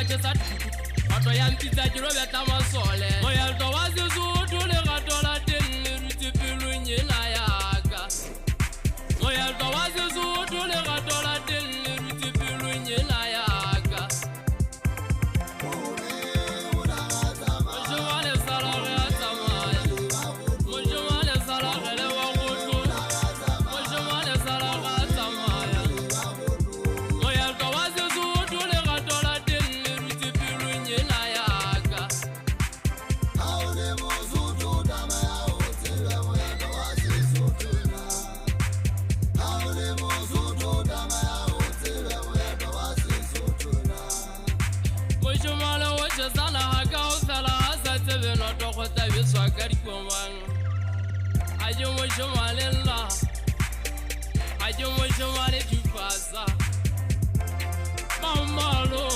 je sa Ato yampita jiro beta masole Moyal to wazi zutu le gatola tele ruti pilunye na yaga Moyal to wazi zutu le gatola tele ruti pilunye na yaga Mojumale salare atamaya Mojumale salare wa kutu Mojumale salare atamaya Moyal to wazi zutu le gatola tele ruti pilunye na yaga Mojumale wacha sana haka usala hasa tebe no toko tabi swagari kumang Ajo mojumale la Ajo mojumale tupasa Mamalo